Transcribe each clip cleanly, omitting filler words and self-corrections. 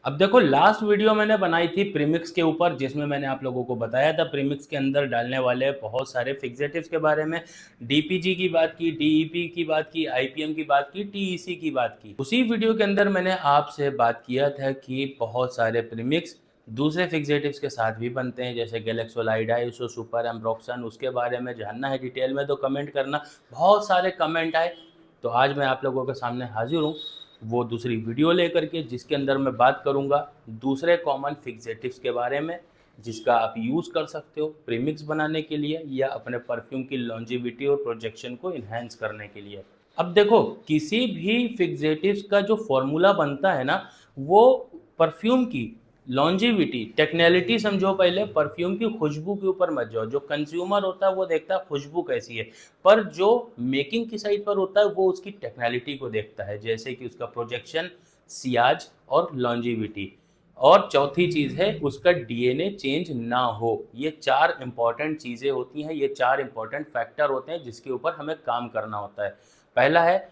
अब देखो, last video मैंने बनाई थी प्रीमिक्स के ऊपर, जिसमें मैंने आप लोगों को बताया था प्रीमिक्स के अंदर डालने वाले बहुत सारे फिक्सेटिव्स के बारे में। डीपीजी की बात की, डीईपी की बात की, आईपीएम की बात की, टीईसी की बात की। उसी वीडियो के अंदर मैंने आपसे बात किया था कि बहुत सारे प्रीमिक्स दूसरे फिक्सेटिव्स के साथ भी बनते हैं, जैसे गैलेक्सोलाइड, आईएसओ सुपर, एम्ब्रोक्सन। उसके बारे में जानना है डिटेल में तो कमेंट करना। बहुत सारे कमेंट आए, तो आज मैं आप लोगों के सामने हाजिर हूँ वो दूसरी वीडियो लेकर के, जिसके अंदर मैं बात करूंगा दूसरे कॉमन फिक्सेटिव्स के बारे में, जिसका आप यूज़ कर सकते हो प्रीमिक्स बनाने के लिए या अपने परफ्यूम की लॉन्जिविटी और प्रोजेक्शन को इन्हेंस करने के लिए। अब देखो, किसी भी फिक्सेटिव्स का जो फॉर्मूला बनता है ना, वो परफ्यूम की लॉन्जिविटी, टेक्नैलिटी समझो पहले, परफ्यूम की खुशबू के ऊपर मत जाओ। जो कंज्यूमर होता है वो देखता है खुशबू कैसी है, पर जो मेकिंग की साइड पर होता है वो उसकी टेक्नैलिटी को देखता है, जैसे कि उसका प्रोजेक्शन, सियाज और लॉन्जिविटी। और चौथी चीज़ है उसका डीएनए चेंज ना हो। ये चार इंपॉर्टेंट चीज़ें होती हैं, ये चार इंपॉर्टेंट फैक्टर होते हैं जिसके ऊपर हमें काम करना होता है। पहला है,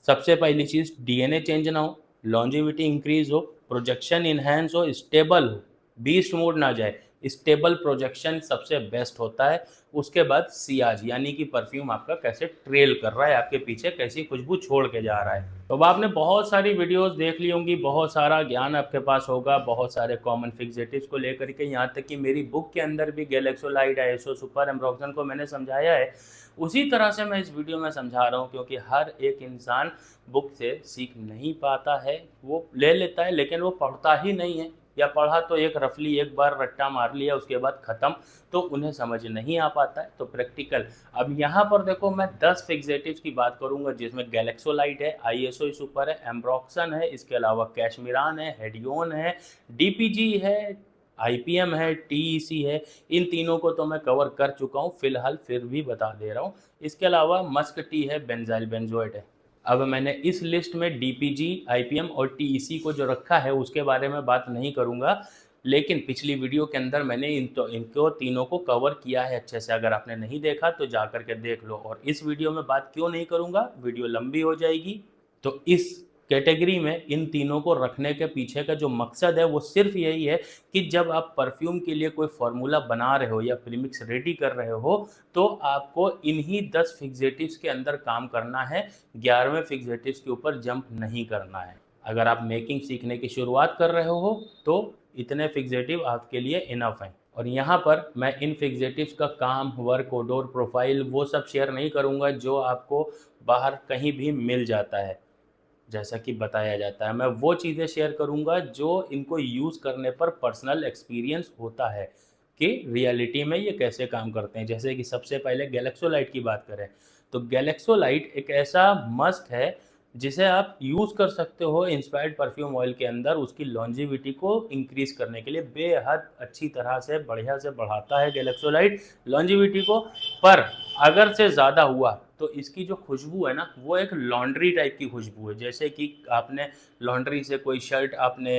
सबसे पहली चीज़, डीएनए चेंज ना हो, लॉन्जिविटी इंक्रीज हो, प्रोजेक्शन इनहेंस हो, स्टेबल हो, बीस्ट मोड ना जाए। स्टेबल प्रोजेक्शन सबसे बेस्ट होता है। उसके बाद सियाज, यानी कि परफ्यूम आपका कैसे ट्रेल कर रहा है, आपके पीछे कैसी खुशबू छोड़ के जा रहा है। तो अब आपने बहुत सारी वीडियोस देख ली होंगी, बहुत सारा ज्ञान आपके पास होगा, बहुत सारे कॉमन फिक्सेटिव्स को लेकर के, यहाँ तक कि मेरी बुक के अंदर भी गैलेक्सोलाइड, आईएसओ सुपर, एम्ब्रोक्सन को मैंने समझाया है। उसी तरह से मैं इस वीडियो में समझा रहा हूँ, क्योंकि हर एक इंसान बुक से सीख नहीं पाता है। वो ले लेता है लेकिन वो पढ़ता ही नहीं है, या पढ़ा तो एक रफली एक बार रट्टा मार लिया, उसके बाद ख़त्म, तो उन्हें समझ नहीं आ पाता है। तो प्रैक्टिकल, अब यहाँ पर देखो, मैं 10 फिक्सेटिव्स की बात करूँगा, जिसमें गैलेक्सोलाइट है, आईएसओ सुपर है, एम्ब्रोक्सन है, इसके अलावा कैशमिरान है, हेडियोन है, डीपीजी है, आईपीएम है, टीईसी है। इन तीनों को तो मैं कवर कर चुका हूँ, फिलहाल फिर भी बता दे रहा हूँ। इसके अलावा मस्क टी है, बेंजाइल बेंजोएट है। अब मैंने इस लिस्ट में डीपीजी, आईपीएम और टीईसी को जो रखा है उसके बारे में बात नहीं करूँगा, लेकिन पिछली वीडियो के अंदर मैंने इनको तीनों को कवर किया है अच्छे से। अगर आपने नहीं देखा तो जा कर के देख लो। और इस वीडियो में बात क्यों नहीं करूँगा, वीडियो लंबी हो जाएगी। तो इस कैटेगरी में इन तीनों को रखने के पीछे का जो मकसद है वो सिर्फ यही है कि जब आप परफ्यूम के लिए कोई फार्मूला बना रहे हो या प्रीमिक्स रेडी कर रहे हो, तो आपको इन्हीं 10 फिक्सेटिव्स के अंदर काम करना है, 11वें फिक्सेटिव्स के ऊपर जंप नहीं करना है। अगर आप मेकिंग सीखने की शुरुआत कर रहे हो तो इतने फिक्सेटिव आपके लिए इनफ हैं। और यहाँ पर मैं इन फिक्सेटिव्स का काम, वर्क, ओडोर प्रोफाइल वो सब शेयर नहीं करूँगा जो आपको बाहर कहीं भी मिल जाता है, जैसा कि बताया जाता है। मैं वो चीज़ें शेयर करूँगा जो इनको यूज़ करने पर पर्सनल एक्सपीरियंस होता है कि रियलिटी में ये कैसे काम करते हैं। जैसे कि सबसे पहले गैलेक्सोलाइट की बात करें, तो गैलेक्सोलाइट एक ऐसा मस्ट है जिसे आप यूज़ कर सकते हो इंस्पायर्ड परफ्यूम ऑयल के अंदर, उसकी लॉन्जिविटी को इंक्रीज़ करने के लिए। बेहद अच्छी तरह से बढ़िया से बढ़ाता है गैलेक्सोलाइट लॉन्जिविटी को। पर अगर से ज़्यादा हुआ तो इसकी जो खुशबू है ना, वो एक लॉन्ड्री टाइप की खुशबू है। जैसे कि आपने लॉन्ड्री से कोई शर्ट आपने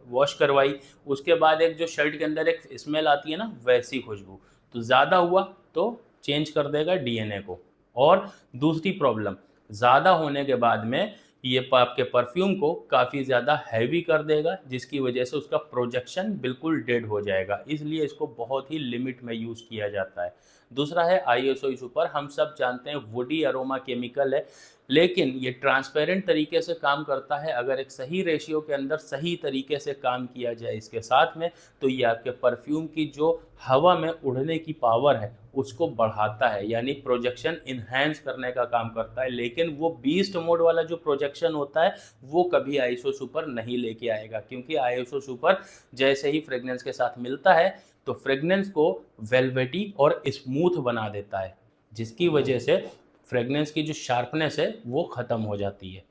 वॉश करवाई, उसके बाद एक जो शर्ट के अंदर एक स्मेल आती है ना, वैसी खुशबू। तो ज़्यादा हुआ तो चेंज कर देगा डीएनए को। और दूसरी प्रॉब्लम, ज़्यादा होने के बाद में ये आपके परफ्यूम को काफ़ी ज़्यादा हैवी कर देगा, जिसकी वजह से उसका प्रोजेक्शन बिल्कुल डेड हो जाएगा। इसलिए इसको बहुत ही लिमिट में यूज़ किया जाता है। दूसरा है आईएसओ सुपर, हम सब जानते हैं वुडी अरोमा केमिकल है, लेकिन ये ट्रांसपेरेंट तरीके से काम करता है। अगर एक सही रेशियो के अंदर सही तरीके से काम किया जाए इसके साथ में, तो ये आपके परफ्यूम की जो हवा में उड़ने की पावर है उसको बढ़ाता है, यानी प्रोजेक्शन इन्हेंस करने का काम करता है। लेकिन वो बीस्ट मोड वाला जो प्रोजेक्शन होता है वो कभी आईएसओ सुपर नहीं लेके आएगा, क्योंकि आईएसओ सुपर जैसे ही फ्रेगनेंस के साथ मिलता है तो फ्रेगनेंस को वेलवेटी और स्मूथ बना देता है, जिसकी वजह से फ्रेगनेंस की जो शार्पनेस है वो ख़त्म हो जाती है।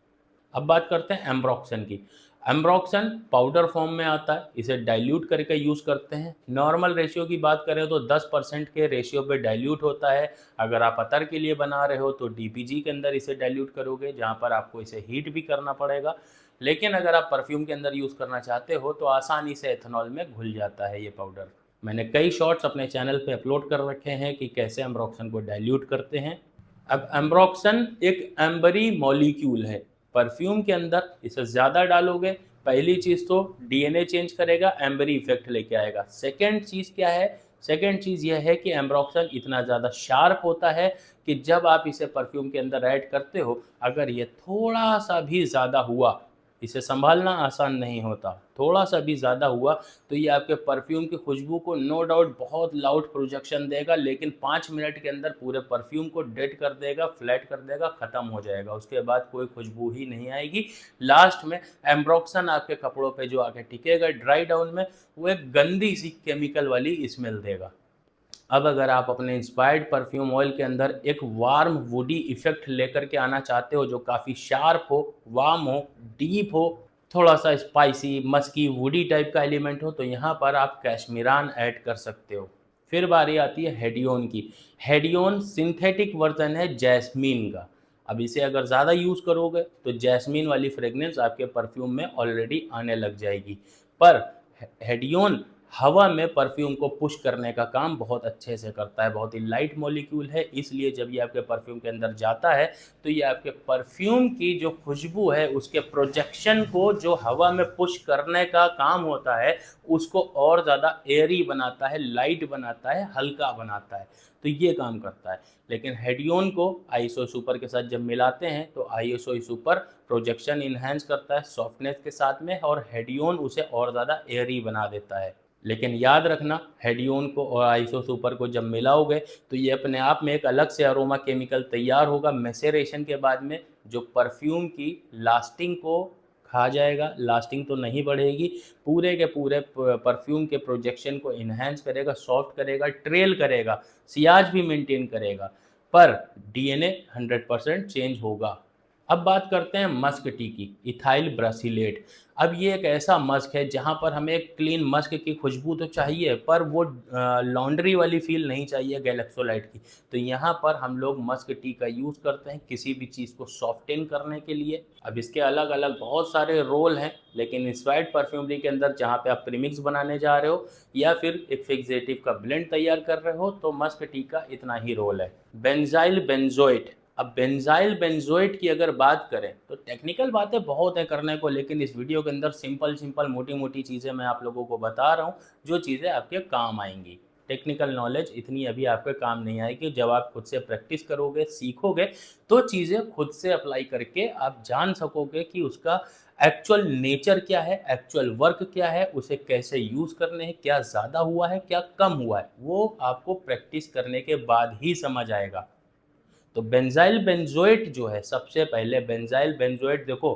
अब बात करते हैं एम्ब्रोक्सन की। एम्ब्रोक्सन पाउडर फॉर्म में आता है, इसे डाइल्यूट करके यूज़ करते हैं। नॉर्मल रेशियो की बात करें तो 10% के रेशियो पे डाइल्यूट होता है। अगर आप अतर के लिए बना रहे हो तो डीपीजी के अंदर इसे डाइल्यूट करोगे, जहाँ पर आपको इसे हीट भी करना पड़ेगा। लेकिन अगर आप परफ्यूम के अंदर यूज़ करना चाहते हो तो आसानी से एथेनॉल में घुल जाता है ये पाउडर। मैंने कई शॉर्ट्स अपने चैनल पे अपलोड कर रखे हैं कि कैसे एम्ब्रोक्सन को डाइल्यूट करते हैं। अब एम्ब्रोक्सन एक एम्बरी मॉलिक्यूल है, परफ्यूम के अंदर इसे ज़्यादा डालोगे पहली चीज़ तो डीएनए चेंज करेगा, एम्बरी इफेक्ट लेके आएगा। सेकेंड चीज़ क्या है? सेकेंड चीज़ यह है कि एम्ब्रोक्सन इतना ज़्यादा शार्प होता है कि जब आप इसे परफ्यूम के अंदर ऐड करते हो, अगर ये थोड़ा सा भी ज़्यादा हुआ, इसे संभालना आसान नहीं होता, थोड़ा सा भी ज़्यादा हुआ तो ये आपके परफ्यूम की खुशबू को नो डाउट बहुत लाउड प्रोजेक्शन देगा, लेकिन 5 मिनट के अंदर पूरे परफ्यूम को डेड कर देगा, फ्लैट कर देगा, ख़त्म हो जाएगा। उसके बाद कोई खुशबू ही नहीं आएगी। लास्ट में एम्ब्रोक्सन आपके कपड़ों पे जो आके टिकेगा ड्राई डाउन में, वो एक गंदी सी केमिकल वाली स्मेल देगा। अब अगर आप अपने इंस्पायर्ड परफ्यूम ऑयल के अंदर एक वार्म वुडी इफेक्ट लेकर के आना चाहते हो, जो काफ़ी शार्प हो, वार्म हो, डीप हो, थोड़ा सा स्पाइसी, मस्की, वुडी टाइप का एलिमेंट हो, तो यहाँ पर आप कैशमीरान ऐड कर सकते हो। फिर बारी आती है हेडियोन की। हेडियोन सिंथेटिक वर्जन है जैस्मीन का। अब इसे अगर ज़्यादा यूज़ करोगे तो जैस्मीन वाली फ्रेगनेंस आपके परफ्यूम में ऑलरेडी आने लग जाएगी। पर हेडियोन हवा में परफ्यूम को पुश करने का काम बहुत अच्छे से करता है, बहुत ही लाइट मॉलिक्यूल है, इसलिए जब ये आपके परफ्यूम के अंदर जाता है तो ये आपके परफ्यूम की जो खुशबू है उसके प्रोजेक्शन को जो हवा में पुश करने का काम होता है उसको और ज़्यादा एयरी बनाता है, लाइट बनाता है, हल्का बनाता है, तो ये काम करता है। लेकिन हेडियोन को आईएसओ सुपर के साथ जब मिलाते हैं तो आईएसओ सुपर प्रोजेक्शन इन्हेंस करता है सॉफ्टनेस के साथ में, और हेडियोन उसे और ज़्यादा एयरी बना देता है। लेकिन याद रखना, हेडियोन को और आइसो सुपर को जब मिलाओगे तो ये अपने आप में एक अलग से अरोमा केमिकल तैयार होगा मैसेरेशन के बाद में, जो परफ्यूम की लास्टिंग को खा जाएगा। लास्टिंग तो नहीं बढ़ेगी, पूरे के पूरे परफ्यूम के प्रोजेक्शन को इन्हेंस करेगा, सॉफ्ट करेगा, ट्रेल करेगा, सियाज भी मेंटेन करेगा, पर डीएनए 100% चेंज होगा। अब बात करते हैं मस्क टी की, इथाइल ब्रासिलेट। अब ये एक ऐसा मस्क है जहाँ पर हमें एक क्लीन मस्क की खुशबू तो चाहिए, पर वो लॉन्ड्री वाली फील नहीं चाहिए गैलेक्सोलाइट की। तो यहाँ पर हम लोग मस्क टी का यूज़ करते हैं किसी भी चीज़ को सॉफ्टेन करने के लिए। अब इसके अलग अलग बहुत सारे रोल हैं, लेकिन इंस्पायर्ड परफ्यूमरी के अंदर जहाँ पे आप प्रीमिक्स बनाने जा रहे हो या फिर एक फिक्सेटिव का ब्लेंड तैयार कर रहे हो, तो मस्क टी का इतना ही रोल है। Benzyl benzoate. अब बेंजाइल बेंजोइट की अगर बात करें तो टेक्निकल बातें बहुत है करने को, लेकिन इस वीडियो के अंदर सिंपल मोटी मोटी चीज़ें मैं आप लोगों को बता रहा हूँ जो चीज़ें आपके काम आएंगी। टेक्निकल नॉलेज इतनी अभी आपके काम नहीं आएगी, जब आप खुद से प्रैक्टिस करोगे, सीखोगे, तो चीज़ें खुद से अप्लाई करके आप जान सकोगे कि उसका एक्चुअल नेचर क्या है, एक्चुअल वर्क क्या है, उसे कैसे यूज़ करने हैं, क्या ज़्यादा हुआ है, क्या कम हुआ है, वो आपको प्रैक्टिस करने के बाद ही समझ आएगा। तो बेंजाइल बेंजोएट जो है, सबसे पहले बेंजाइल बेंजोएट देखो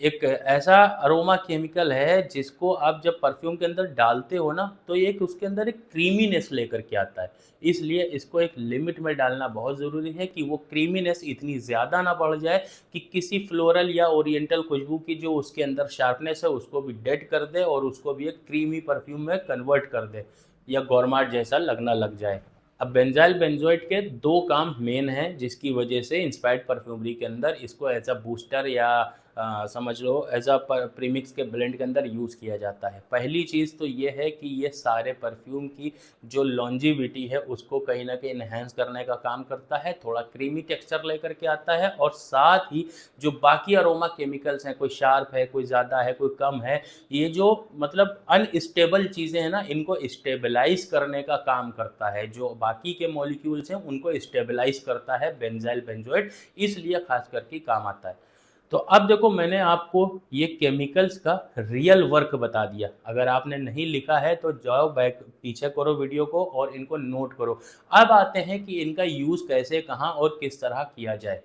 एक ऐसा अरोमा केमिकल है जिसको आप जब परफ्यूम के अंदर डालते हो ना, तो ये उसके अंदर एक क्रीमीनेस लेकर के आता है। इसलिए इसको एक लिमिट में डालना बहुत ज़रूरी है कि वो क्रीमीनेस इतनी ज़्यादा ना बढ़ जाए कि किसी फ्लोरल या ओरिएंटल खुशबू की जो उसके अंदर शार्पनेस है उसको भी डेड कर दे और उसको भी एक क्रीमी परफ्यूम में कन्वर्ट कर दे या गौरमाट जैसा लगना लग जाए। अब बेंजाइल बेंजोएट के दो काम मेन हैं जिसकी वजह से इंस्पायर्ड परफ्यूमरी के अंदर इसको एज अ बूस्टर या समझ लो एज अ प्रीमिक्स के ब्लेंड के अंदर यूज़ किया जाता है। पहली चीज़ तो ये है कि ये सारे परफ्यूम की जो लॉन्जिविटी है उसको कहीं ना कहीं इन्हेंस करने का काम करता है, थोड़ा क्रीमी टेक्सचर लेकर के आता है, और साथ ही जो बाकी अरोमा केमिकल्स हैं, कोई शार्प है, कोई ज़्यादा है, कोई कम है, ये जो मतलब अनस्टेबल चीज़ें हैं ना, इनको स्टेबलाइज करने का काम करता है। जो बाकी के मॉलिक्यूल्स हैं उनको स्टेबलाइज करता है बेंजाइल बेंजोएट, इसलिए खास करके काम आता है। तो अब देखो, मैंने आपको ये केमिकल्स का रियल वर्क बता दिया। अगर आपने नहीं लिखा है तो जाओ बैक पीछे करो वीडियो को और इनको नोट करो। अब आते हैं कि इनका यूज़ कैसे, कहाँ और किस तरह किया जाए।